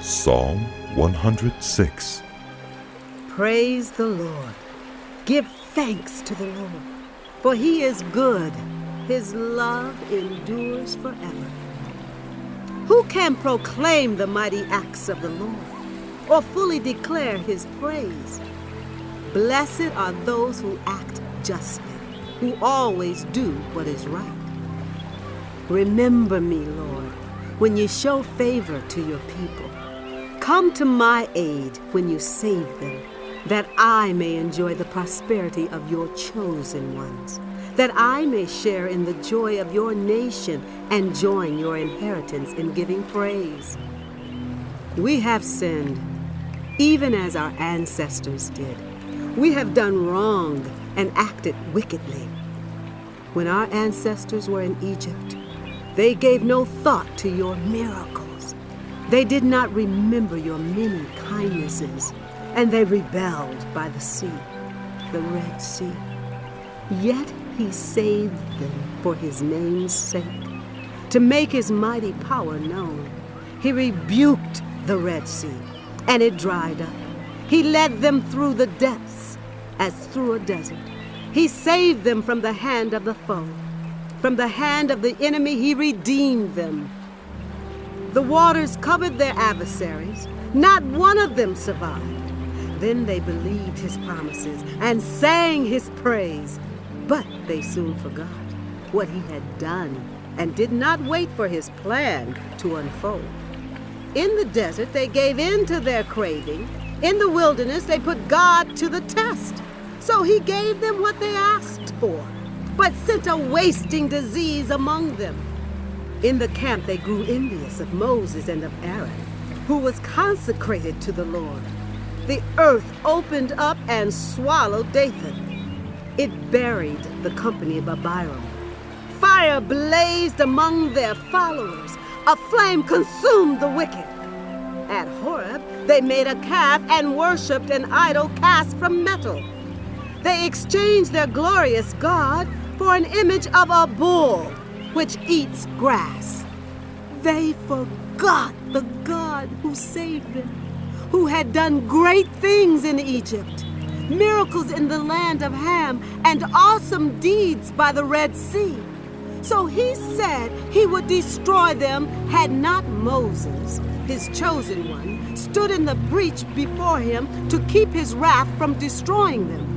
Psalm 106. Praise the Lord. Give thanks to the Lord, for he is good. His love endures forever. Who can proclaim the mighty acts of the Lord, or fully declare his praise? Blessed are those who act justly, who always do what is right. Remember me, Lord, when you show favor to your people. Come to my aid when you save them, that I may enjoy the prosperity of your chosen ones, that I may share in the joy of your nation and join your inheritance in giving praise. We have sinned, even as our ancestors did. We have done wrong and acted wickedly. When our ancestors were in Egypt, they gave no thought to your miracles. They did not remember your many kindnesses, and they rebelled by the sea, the Red Sea. Yet he saved them for his name's sake, to make his mighty power known. He rebuked the Red Sea, and it dried up. He led them through the depths as through a desert. He saved them from the hand of the foe. From the hand of the enemy he redeemed them. The waters covered their adversaries. Not one of them survived. Then they believed his promises and sang his praise. But they soon forgot what he had done and did not wait for his plan to unfold. In the desert, they gave in to their craving. In the wilderness, they put God to the test. So he gave them what they asked for, but sent a wasting disease among them. In the camp, they grew envious of Moses and of Aaron, who was consecrated to the Lord. The earth opened up and swallowed Dathan. It buried the company of Abiram. Fire blazed among their followers. A flame consumed the wicked. At Horeb, they made a calf and worshipped an idol cast from metal. They exchanged their glorious God for an image of a bull, which eats grass. They forgot the God who saved them, who had done great things in Egypt, miracles in the land of Ham, and awesome deeds by the Red Sea. So he said he would destroy them had not Moses, his chosen one, stood in the breach before him to keep his wrath from destroying them.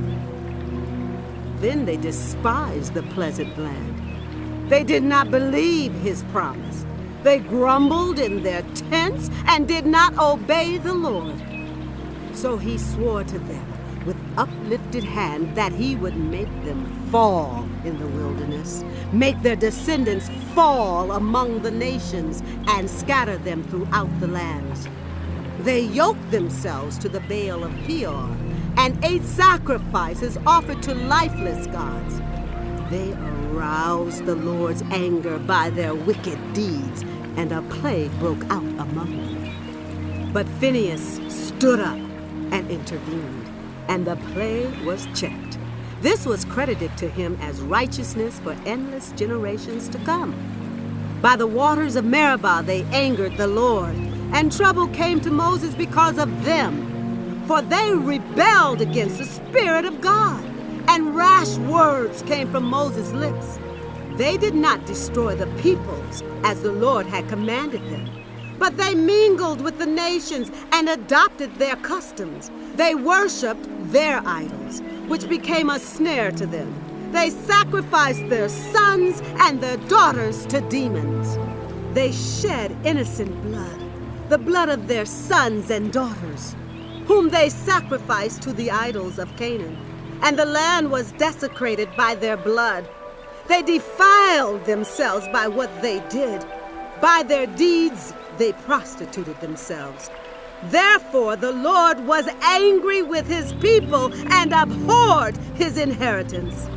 Then they despised the pleasant land. They did not believe his promise. They grumbled in their tents and did not obey the Lord. So he swore to them with uplifted hand that he would make them fall in the wilderness, make their descendants fall among the nations, and scatter them throughout the lands. They yoked themselves to the Baal of Peor and ate sacrifices offered to lifeless gods. They aroused the Lord's anger by their wicked deeds, and a plague broke out among them. But Phinehas stood up and intervened, and the plague was checked. This was credited to him as righteousness for endless generations to come. By the waters of Meribah they angered the Lord, and trouble came to Moses because of them, for they rebelled against the Spirit of God, and rash words came from Moses' lips. They did not destroy the peoples as the Lord had commanded them, but they mingled with the nations and adopted their customs. They worshipped their idols, which became a snare to them. They sacrificed their sons and their daughters to demons. They shed innocent blood, the blood of their sons and daughters, whom they sacrificed to the idols of Canaan. And the land was desecrated by their blood. They defiled themselves by what they did. By their deeds, they prostituted themselves. Therefore, the Lord was angry with his people and abhorred his inheritance.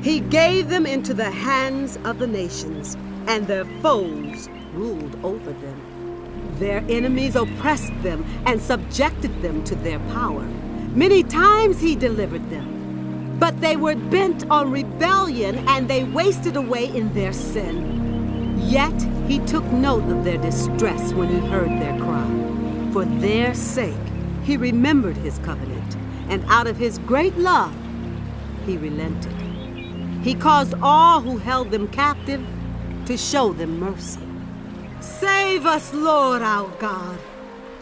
He gave them into the hands of the nations, and their foes ruled over them. Their enemies oppressed them and subjected them to their power. Many times he delivered them. But they were bent on rebellion, and they wasted away in their sin. Yet he took note of their distress when he heard their cry. For their sake, he remembered his covenant, and out of his great love, he relented. He caused all who held them captive to show them mercy. Save us, Lord our God,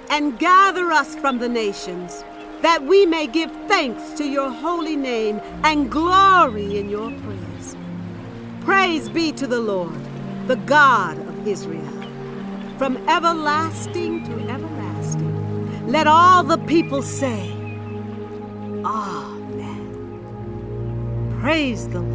and gather us from the nations, that we may give thanks to your holy name and glory in your praise. Praise be to the Lord, the God of Israel, from everlasting to everlasting. Let all the people say, Amen. Praise the Lord.